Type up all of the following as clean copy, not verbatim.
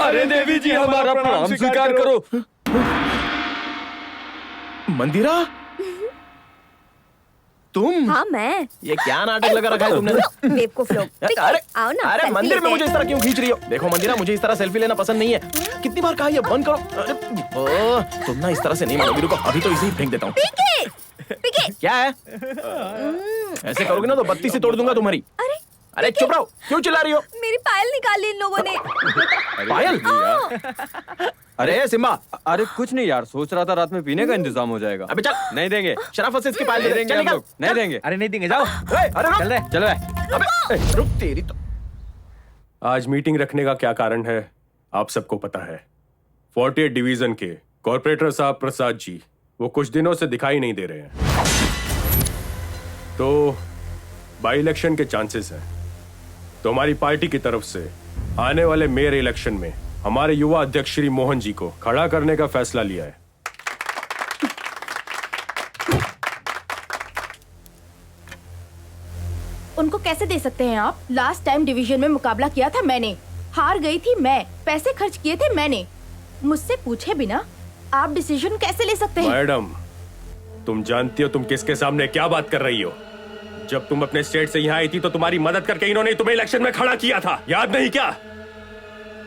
अरे देवी जी हमारा प्रणाम स्वीकार करो। मंदिरा, तुम? हाँ मैं। ये क्या नाटक लगा रखा है तुमने? बेवकूफ लोग। अरे आओ ना। अरे सेल्फी मंदिर में लेते मुझे इस हैं। तरह क्यों खींच रही हो? देखो मंदिरा, मुझे इस तरह सेल्फी लेना पसंद नहीं है। कितनी बार कहा ये बंद करो। अरे तुम ना इस तरह से नहीं मानोगी, रुको अभी तो इसे ही फेंक देता हूँ। पीके। क्या है? ऐसे करोगे ना तो बत्ती से तोड़ दूंगा तुम्हारी। अरे चुप रहो, क्यों चिल्ला रही हो? मेरी पायल निकाल ली इन लोगों ने। पायल? अरे सिम्बा, अरे कुछ नहीं यार, सोच रहा था रात में पीने का इंतजाम हो जाएगा। अबे चल। नहीं देंगे, शराफत से इसकी पायल नहीं दे दे। देंगे चल हम निकल। लोग, नहीं देंगे। अरे नहीं देंगे, जाओ। अरे रुक। चल रहे। चलो अबे रुक तेरी तो। आज मीटिंग रखने का क्या कारण है आप सबको पता है। 48 डिवीजन के कॉर्पोरेटर साहब प्रसाद जी वो कुछ दिनों से दिखाई नहीं दे रहे हैं, तो बाई इलेक्शन के चांसेस हैं। तो हमारी पार्टी की तरफ से आने वाले मेयर इलेक्शन में हमारे युवा अध्यक्ष श्री मोहन जी को खड़ा करने का फैसला लिया है। उनको कैसे दे सकते हैं आप? लास्ट टाइम डिवीजन में मुकाबला किया था मैंने, हार गई थी मैं, पैसे खर्च किए थे मैंने। मुझसे पूछे बिना आप डिसीजन कैसे ले सकते हैं? मैडम, तुम जानती हो तुम किसके सामने क्या बात कर रही हो? जब तुम अपने स्टेट से यहाँ आई थी तो तुम्हारी मदद करके इन्होंने तुम्हें इलेक्शन में खड़ा किया था, याद नहीं क्या?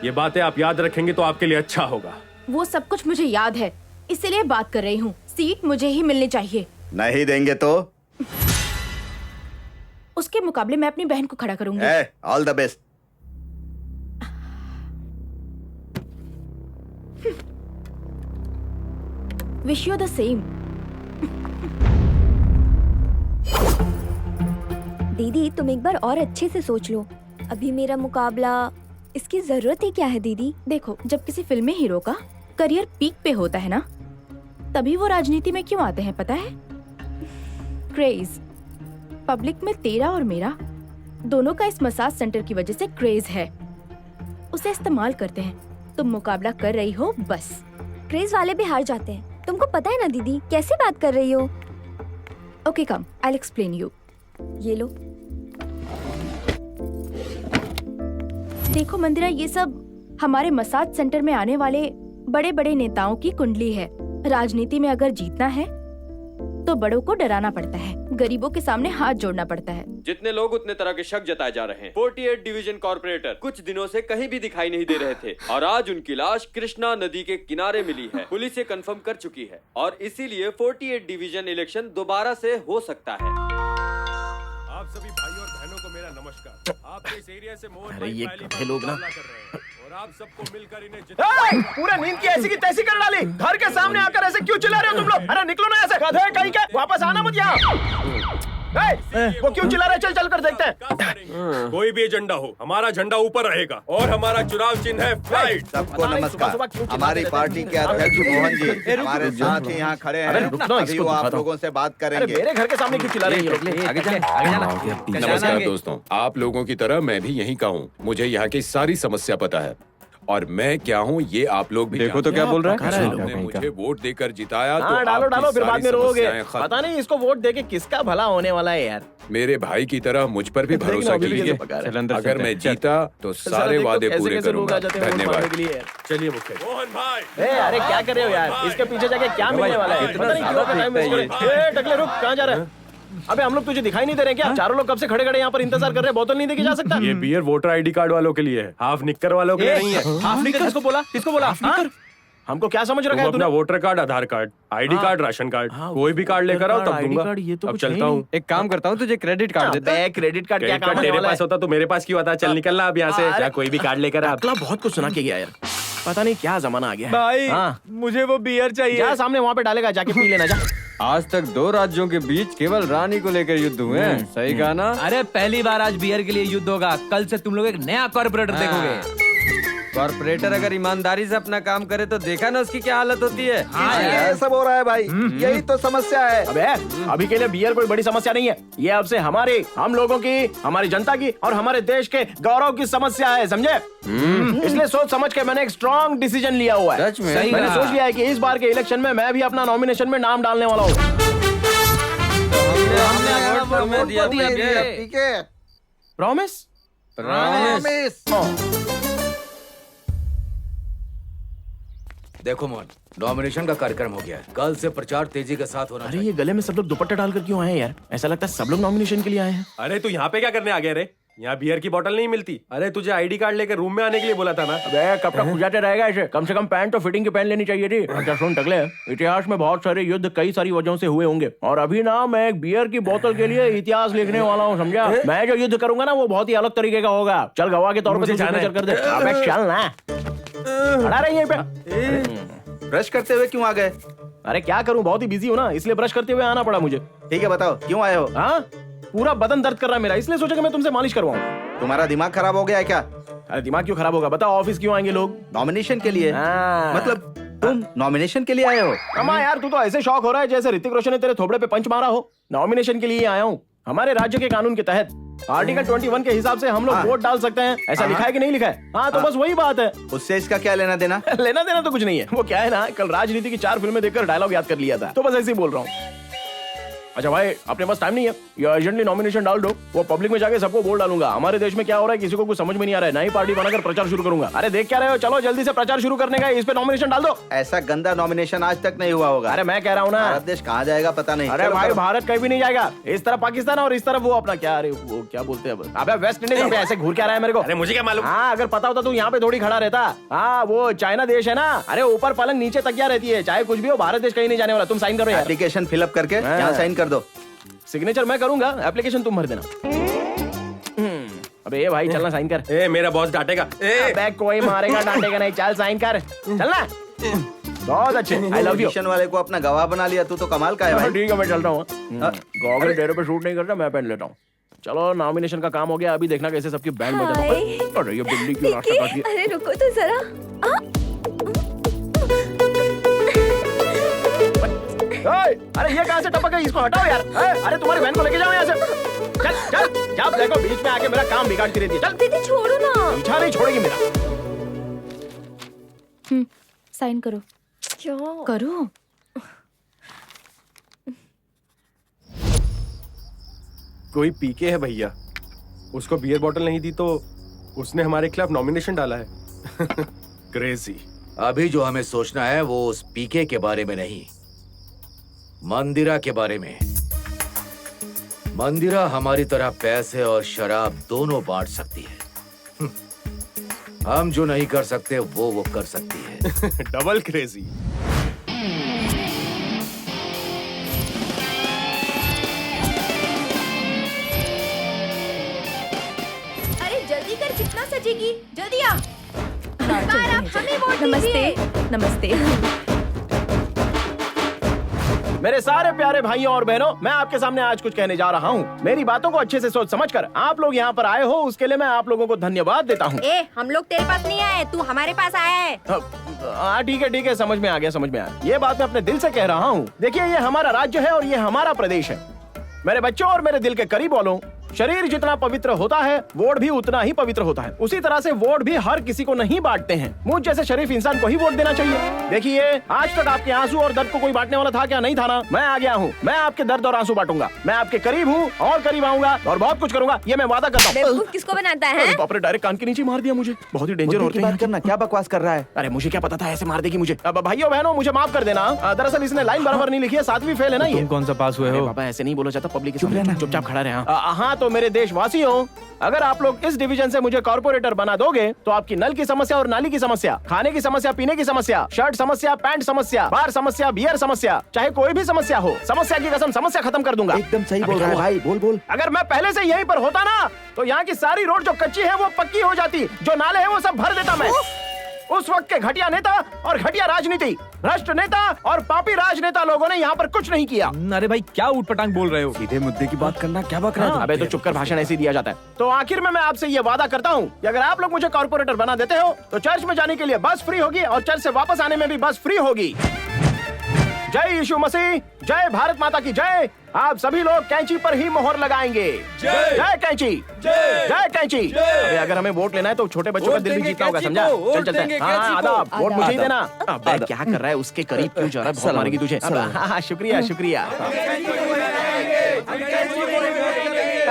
ये बातें आप याद रखेंगे तो आपके लिए अच्छा होगा। वो सब कुछ मुझे याद है, इसीलिए बात कर रही हूँ। सीट मुझे ही मिलनी चाहिए। नहीं देंगे तो? उसके मुकाबले मैं अपनी बहन को खड़ा करूंगी। All the best. Wish you the same. दीदी तुम एक बार और अच्छे से सोच लो। अभी मेरा मुकाबला, इसकी जरूरत ही क्या है दीदी? देखो, जब किसी फिल्मी हीरो का करियर पीक पे होता है ना, तभी वो राजनीति में क्यों आते हैं पता है? क्रेज। पब्लिक में तेरा और मेरा दोनों का इस मसाज सेंटर की वजह से क्रेज है, उसे इस्तेमाल करते हैं। तुम मुकाबला कर रही हो बस। क्रेज वाले भी हार जाते हैं, तुमको पता है ना दीदी। कैसे बात कर रही हो? Okay come, I will explain you. ये लो। देखो मंदिरा, ये सब हमारे मसाज सेंटर में आने वाले बड़े बड़े नेताओं की कुंडली है। राजनीति में अगर जीतना है तो बड़ों को डराना पड़ता है, गरीबों के सामने हाथ जोड़ना पड़ता है। जितने लोग उतने तरह के शक जताए जा रहे हैं। 48 डिवीजन कॉर्पोरेटर कुछ दिनों से कहीं भी दिखाई नहीं दे रहे थे और आज उनकी लाश कृष्णा नदी के किनारे मिली है। पुलिस ये कंफर्म कर चुकी है और इसीलिए 48 डिवीजन इलेक्शन दोबारा से हो सकता है। आप सभी भाइयों और बहनों को मेरा नमस्कार। आपके इस एरिया से मोहन अरे भाई ये पहली गधे बार लोग ना। मुकाबला कर रहे हैं और आप सबको मिलकर इन्हें पूरा नींद की ऐसी की तैसी कर डाली। घर के सामने आकर ऐसे क्यों चिल्ला रहे हो तुम लोग? अरे निकलो ना ऐसे, गधे कहीं के, वापस आना मत यहाँ। वो क्यों चिल्ला रहे? चल चल कर देखते हैं। कोई भी एजेंडा हो, हमारा झंडा ऊपर रहेगा और हमारा चुनाव चिन्ह है फ्लाइट। सबको नमस्कार। हमारी पार्टी के अध्यक्ष मोहन जी हमारे साथ ही यहाँ खड़े हैं। अभी वो आप लोगों से बात करेंगे। मेरे घर के सामने क्यों चिल्ला रही है? आगे चल, आगे जाना। नमस्कार दोस्तों, आप लोगों की तरह मैं भी यहीं का हूँ। मुझे यहाँ की सारी समस्या पता है और मैं क्या हूँ ये आप लोग भी देखो तो क्या बोल रहा है। आपने मुझे वोट देकर जिताया तो हाँ डालो आपकी डालो, फिर सारी बाद में रोओगे। समस्याएं खत्म। पता नहीं इसको वोट देके किसका भला होने वाला है यार। मेरे भाई की तरह मुझ पर भी भरोसा अभी भी कीजिए। कैसे पका रहा है? चल अंदर अगर चलते हैं। मैं जीता तो सारे वादे पूरे करूंगा। धन्यवाद। चलिए मुखिया जी। मोहन भाई, अरे क्या कर रहे हो यार? इसके पीछे जाके क्या मिलने वाला है? इतना पता नहीं क्यों ज्यादा टाइम वेस्ट कर रहे हैं। टकले रुक, कहाँ जा रहे हैं? अबे हम लोग तुझे दिखाई नहीं दे रहे क्या? चारों लोग कब से खड़े खड़े यहाँ पर इंतजार कर रहे हैं। बोतल नहीं देखी जा सकता? ये बियर वोटर आईडी कार्ड वालों के लिए है, हाफ निक्कर वालों के लिए नहीं है। हाफ निकर किसको बोला? किसको बोला? हाँ? हमको क्या समझ रखा तुम है अपना तूने? वोटर कार्ड, आधार कार्ड, आईडी हाँ। कार्ड, राशन कार्ड, हाँ, कोई भी कार्ड लेकर आओ तब ID दूंगा। कार्ड, ये तो अब कुछ है चलता ही हूँ। एक काम करता हूँ, तुझे क्रेडिट कार्ड देता हूँ। अबे क्रेडिट कार्ड क्या क्रेडिट काम कार्ड होने तेरे वाला है? पास होता तो मेरे पास क्यों आता? चल निकलना अब यहाँ से। अरे- जा कोई भी कार्ड लेकर आ। अगला बहुत कुछ सुना के गया यार। पता नहीं क्या जमाना आ गया है। भाई हाँ। मुझे वो बियर चाहिए। जा सामने वहाँ पे डालेगा, जाके पी लेना जा। आज तक दो राज्यों के बीच केवल रानी को लेकर युद्ध हुए हैं। सही कहा ना? अरे पहली बार आज बियर के लिए युद्ध होगा। कल से तुम लोग एक नया कॉर्पोरेटर देखोगे। कॉर्पोरेटर अगर ईमानदारी से अपना काम करे तो देखा ना उसकी क्या हालत होती है। ये सब हो रहा है भाई, यही तो समस्या है। अबे अभी के लिए बियर कोई बड़ी समस्या नहीं है। ये अब से हमारी, हम लोगों की, हमारी जनता की और हमारे देश के गौरव की समस्या है, समझे? इसलिए सोच समझ के मैंने एक स्ट्रॉन्ग डिसीजन लिया हुआ है। सच में? सही मैंने कहा। सोच लिया है कि इस बार के इलेक्शन में मैं भी अपना नॉमिनेशन में नाम डालने वाला हूँ। हमने वोट तुम्हें दिया था ये। ठीक है। प्रॉमिस? प्रॉमिस। देखो मोहन, नॉमिनेशन का कार्यक्रम हो गया है। कल से प्रचार तेजी के साथ होना अरे ये गले में सब लोग दुपट्टा डालकर क्यों आए हैं यार? ऐसा लगता है सब लोग नॉमिनेशन के लिए आए हैं। अरे तू यहाँ पे क्या करने आ गया रे? यहाँ बियर की बोतल नहीं मिलती। अरे तुझे आईडी कार्ड लेकर रूम में आने के लिए बोला था ना। अबे कब तक खुजाते रहेगा ऐसे? कम से कम पैंट तो फिटिंग की पहन लेनी चाहिए थी। अच्छा सुन टकले, इतिहास में बहुत सारे युद्ध कई सारी वजहों से हुए होंगे और अभी ना मैं एक बियर की बोतल के लिए इतिहास लिखने वाला हूँ, समझा? मैं जो युद्ध करूंगा ना वो बहुत ही अलग तरीके का होगा। चल गवाह के तौर पर सिग्नेचर कर दे। अबे चल ना, खड़ा रही यहीं पे। ब्रश करते हुए क्यों आ गए? अरे क्या करूं, बहुत ही बिजी हूं ना, इसलिए ब्रश करते हुए आना पड़ा मुझे। ठीक है बताओ क्यों आए हो? हाँ, पूरा बदन दर्द कर रहा है मेरा, इसलिए सोचा कि मैं तुमसे मालिश करवाऊं। तुम्हारा दिमाग खराब हो गया है क्या? अरे दिमाग क्यों खराब होगा? बताओ, ऑफिस क्यों आएंगे लोग? नॉमिनेशन के लिए। हाँ। मतलब तुम नॉमिनेशन के लिए आए हो? अम्मा यार, तू तो ऐसे शौक हो रहा है जैसे ऋतिक रोशन ने तेरे थोबड़े पे पंच मारा हो। नॉमिनेशन के लिए आया हूँ। हमारे राज्य के कानून के तहत आर्टिकल 21 के हिसाब से हम लोग वोट डाल सकते हैं। ऐसा लिखा है कि नहीं लिखा है? हाँ तो बस वही बात है। उससे इसका क्या लेना देना? लेना देना तो कुछ नहीं है। वो क्या है ना, कल राजनीति की 4 फिल्में देखकर डायलॉग याद कर लिया था, तो बस ऐसे ही बोल रहा हूँ। अच्छा भाई, अपने पास टाइम नहीं है, ये अर्जेंटली नॉमिनेशन डाल दो। वो पब्लिक में जाके सबको बोल डालूंगा। हमारे देश में क्या हो रहा है किसी को कुछ समझ में नहीं आ रहा है। नई पार्टी बनाकर प्रचार शुरू करूंगा। अरे देख क्या रहे हो, चलो जल्दी से प्रचार शुरू करने का, इस पे नॉमिनेशन डाल दो। ऐसा गंदा नॉमिनेशन आज तक नहीं हुआ होगा। अरे मैं कह रहा हूँ ना, भारत देश कहाँ जाएगा पता नहीं। अरे भाई भारत कहीं भी नहीं जाएगा। इस तरफ पाकिस्तान और इस तरफ वो अपना क्या, अरे वो क्या बोलते हैं, अबे वेस्ट इंडीज। ऐसे घूर क्या रहा है मेरे को? अरे मुझे क्या मालूम? हाँ अगर पता होता तो यहाँ पे थोड़ी खड़ा रहता। हाँ वो चाइना देश है ना, अरे ऊपर पलंग नीचे तकिया रहती है। चाहे कुछ भी हो, भारत देश कहीं नहीं जाने वाला। तुम साइन करो यार। एप्लीकेशन फिलअप करके यहाँ साइन कर दो। सिग्नेचर मैं करूंगा, एप्लीकेशन तुम भर देना। अबे भाई चलना, साइन कर। ए मेरा बॉस डांटेगा। अबे कोई मारेगा डांटेगा नहीं, चल साइन कर, चलना। बहुत अच्छे, आई लव यू। नॉमिनेशन वाले को अपना गवाह बना लिया, तू तो कमाल का है भाई। ठीक है मैं चलता हूँ। गॉगल चेहरे पे शूट नहीं करता, मैं पहन लेता हूँ। चलो नॉमिनेशन का काम हो गया, अभी देखना कैसे सबकी बैंड बजाता हूँ। अरे ये बिल्ली क्यों रास्ता काट रही है? अरे रुको तो जरा। अरे ये कहाँ से टपक गई? इसको हटाओ यार। अरे तुम्हारी बहन को लेके जाओ यहाँ से। चल चल, क्या देखो बीच में आके मेरा काम बिगाड़ती रहती है। चल दीदी छोड़ो ना। पीछा नहीं छोड़ेगी मेरा। साइन करो। क्या करो। कोई पीके है भैया, उसको बियर बोतल नहीं दी तो उसने हमारे खिलाफ नॉमिनेशन डाला है। क्रेजी। अभी जो हमें सोचना है वो उस पीके के बारे में नहीं, मंदिरा के बारे में। मंदिरा हमारी तरह पैसे और शराब दोनों बांट सकती है। हम जो नहीं कर सकते वो कर सकती है। Double crazy. अरे जल्दी कर, कितना सजेगी, जल्दी आ। हमें वोट नमस्ते नमस्ते। मेरे सारे प्यारे भाइयों और बहनों, मैं आपके सामने आज कुछ कहने जा रहा हूँ। मेरी बातों को अच्छे से सोच समझकर आप लोग यहाँ पर आए हो, उसके लिए मैं आप लोगों को धन्यवाद देता हूँ। हम लोग तेरे पास नहीं आए, तू हमारे पास आया है। हाँ ठीक है, समझ में आ गया, समझ में आया। ये बात मैं अपने दिल से कह रहा हूँ। देखिए ये हमारा राज्य है और ये हमारा प्रदेश है। मेरे बच्चों और मेरे दिल के करीब वालों, शरीर जितना पवित्र होता है वोट भी उतना ही पवित्र होता है। उसी तरह से वोट भी हर किसी को नहीं बांटते हैं। मुझ जैसे शरीफ इंसान को ही वोट देना चाहिए। देखिए आज तक आपके आंसू और दर्द को कोई बांटने वाला था क्या? नहीं था ना। मैं आ गया हूँ, मैं आपके दर्द और आंसू बांटूंगा। मैं आपके करीब हूँ और करीब आऊंगा और बहुत कुछ करूंगा, ये मैं वादा करता हूँ। बेवकूफ किसको बनाता है? बाप रे, डायरेक्ट कान के नीचे मार दिया मुझे। बहुत ही डेंजर होती है। करना, क्या बकवास कर रहा है? अरे मुझे क्या पता था ऐसे मार देगी मुझे। अब भाइयों बहनों मुझे माफ कर देना। दरअसल इसने लाइन बराबर नहीं लिखी है, 7वीं फेल है ना ये। तुम कौन सा पास हुए हो? पापा ऐसे नहीं बोला जाता पब्लिक के सामने, चुपचाप खड़ा रहे। हाँ तो मेरे देशवासियों, अगर आप लोग इस डिवीजन से मुझे कॉर्पोरेटर बना दोगे तो आपकी नल की समस्या और नाली की समस्या, खाने की समस्या, पीने की समस्या, शर्ट समस्या, पैंट समस्या, बार समस्या, बियर समस्या, चाहे कोई भी समस्या हो, समस्या की कसम समस्या खत्म कर दूंगा। एकदम सही बोल रहा है भाई, बोल बोल। अगर मैं पहले से यहीं पर होता ना तो यहाँ की सारी रोड जो कच्ची है वो पक्की हो जाती, जो नाले हैं वो सब भर देता मैं। उस वक्त के घटिया नेता और घटिया राजनीति, भ्रष्ट नेता और पापी राजनेता लोगों ने यहाँ पर कुछ नहीं किया। अरे भाई क्या ऊटपटांग बोल रहे हो? सीधे मुद्दे की बात करना, क्या बक रहा है? अबे तो चुप कर, भाषण ऐसे ही दिया जाता है। तो आखिर में मैं आपसे ये वादा करता हूँ कि अगर आप लोग मुझे कॉर्पोरेटर बना देते हो तो चर्च में जाने के लिए बस फ्री होगी और चर्च से वापस आने में भी बस फ्री होगी। जय यीशु मसीह, जय भारत माता की जय। आप सभी लोग कैंची पर ही मोहर लगाएंगे। जय कैंची, जय कैंची। अबे अगर हमें वोट लेना है तो छोटे बच्चों का दिल भी जीतना होगा, समझा? चल चलते हैं। हाँ आदाब, वोट मुझे ही देना। अबे क्या कर रहा है, उसके करीब क्यों जा रहा है? बहुत मारेगी तुझे। हाँ शुक्रिया शुक्रिया।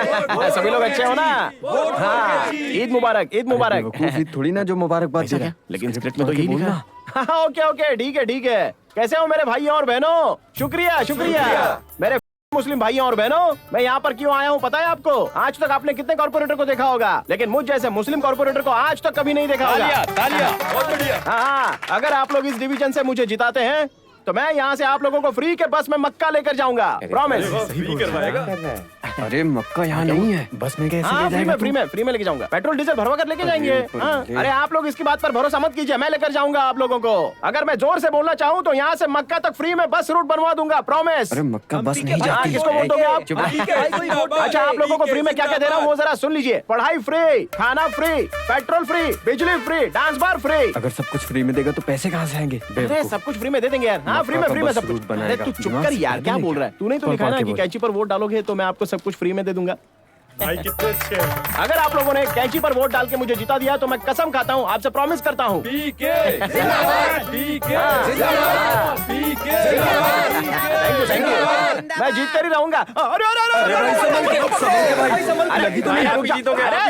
सभी लोग अच्छे हो ना? हाँ, ईद मुबारक, ईद मुबारक। थोड़ी ना जो मुबारकबाद दे रहा है। लेकिन स्क्रिप्ट में तो यही लिखा है। हाँ, ओके ओके, ठीक है ठीक है। कैसे हो मेरे भाइयों और बहनों? शुक्रिया शुक्रिया। मेरे मुस्लिम भाइयों और बहनों, मैं यहाँ पर क्यों आया हूँ पता है आपको? आज तक आपने कितने कॉर्पोरेटर को देखा होगा, लेकिन मुझ जैसे मुस्लिम कॉर्पोरेटर को आज तक कभी नहीं देखा होगा। तालियां, बहुत बढ़िया। हाँ, अगर आप लोग इस डिवीजन से मुझे जिताते हैं तो मैं यहाँ से आप लोगों को फ्री के बस में मक्का लेकर जाऊंगा। प्रॉमिस। सही करवाएगा। अरे मक्का यहाँ नहीं है, बस में कैसे हाँ, ले जाएगा? फ्री में लेके जाऊंगा। पेट्रोल डीजल भरवा कर लेके जाएंगे। हाँ, अरे आप लोग इसकी बात पर भरोसा मत कीजिए, मैं लेकर जाऊंगा आप लोगों को। अगर मैं जोर से बोलना चाहूँ तो यहाँ से मक्का तक फ्री में बस रूट बनवा दूंगा। प्रॉमिस। अरे मक्का बस नहीं हाँ, जाती। किसको वोट दोगे आप? अच्छा, आप लोगों को फ्री में क्या क्या दे रहा हूँ वो जरा सुन लीजिए। पढ़ाई फ्री, खाना फ्री, पेट्रोल फ्री, बिजली फ्री, डांस बार फ्री। अगर सब कुछ फ्री में देगा तो पैसे कहाँ से आएंगे? अरे सब कुछ फ्री में दे देंगे यार। हाँ, फ्री में सब कुछ। अरे तू चुप कर यार, क्या बोल रहा है? तूने तो लिखा ना कि कैंची पर वोट डालोगे तो मैं आपको सब कुछ फ्री में दे दूंगा। भाई कितने अच्छे हैं। अगर आप लोगों ने कैंची पर वोट डाल के मुझे जिता दिया तो मैं कसम खाता हूँ, आपसे प्रॉमिस करता हूँ। थैंक यू, मैं जीत कर ही रहूंगा। अरे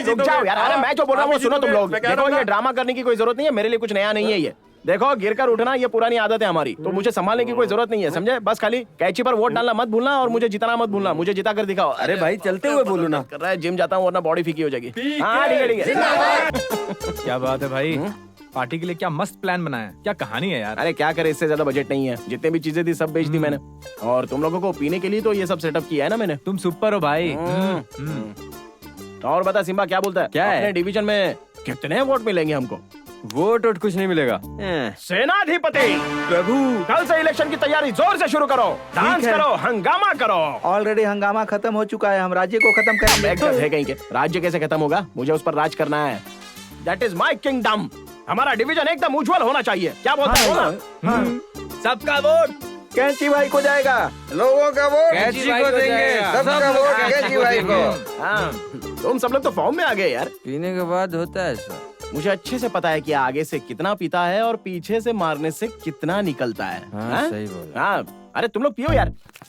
रुक जाओ यार। अरे मैं जो बोल रहा हूँ वो सुनो तुम लोग। देखो, ये ड्रामा करने की कोई जरूरत नहीं है, मेरे लिए कुछ नया नहीं है ये। देखो, गिरकर उठना ये पुरानी आदत है हमारी, तो मुझे संभालने की कोई जरूरत नहीं है, समझे? बस खाली कैंची पर वोट डालना मत भूलना और मुझे जिताना मत भूलना। मुझे जिता कर दिखाओ। अरे भाई चलते हुए बोलो ना। कर रहा है, जिम जाता हूँ वरना बॉडी फीकी हो जाएगी। हाँ ठीक है ठीक है। क्या बात है भाई, पार्टी के लिए क्या मस्त प्लान बनाया है, क्या कहानी है यार। अरे क्या करे, इससे ज्यादा बजट नहीं है। जितने भी चीजें थी सब बेच दी मैंने, और तुम लोगों को पीने के लिए तो ये सब सेटअप किया है ना मैंने। तुम सुपर हो भाई। और बता सिम्बा, क्या बोलता है? क्या है? अपने डिवीजन में कितने वोट मिलेंगे हमको? वोट कुछ नहीं मिलेगा। सेनाधिपति प्रभु, कल से इलेक्शन की तैयारी जोर से शुरू करो। डांस करो, हंगामा करो। ऑलरेडी हंगामा खत्म हो चुका है, हम राज्य को खत्म करेंगे। एकदम है कहीं के। राज्य कैसे खत्म होगा? मुझे उस पर राज करना है। That is my kingdom. हमारा डिवीजन एकदम उज्जवल होना चाहिए। क्या बोलते हो? सबका वोट कैंची भाई को जाएगा, लोगों का वोट कैंची को देंगे, सबका वोट कैंची भाई को। हाँ, तुम सब लोग तो फॉर्म में आ गए यार। पीने के बाद होता है ऐसा। मुझे अच्छे से पता है कि आगे से कितना पीता है और पीछे से मारने से कितना निकलता है। हाँ, सही बोला। हाँ, अरे तुम लोग पियो यार।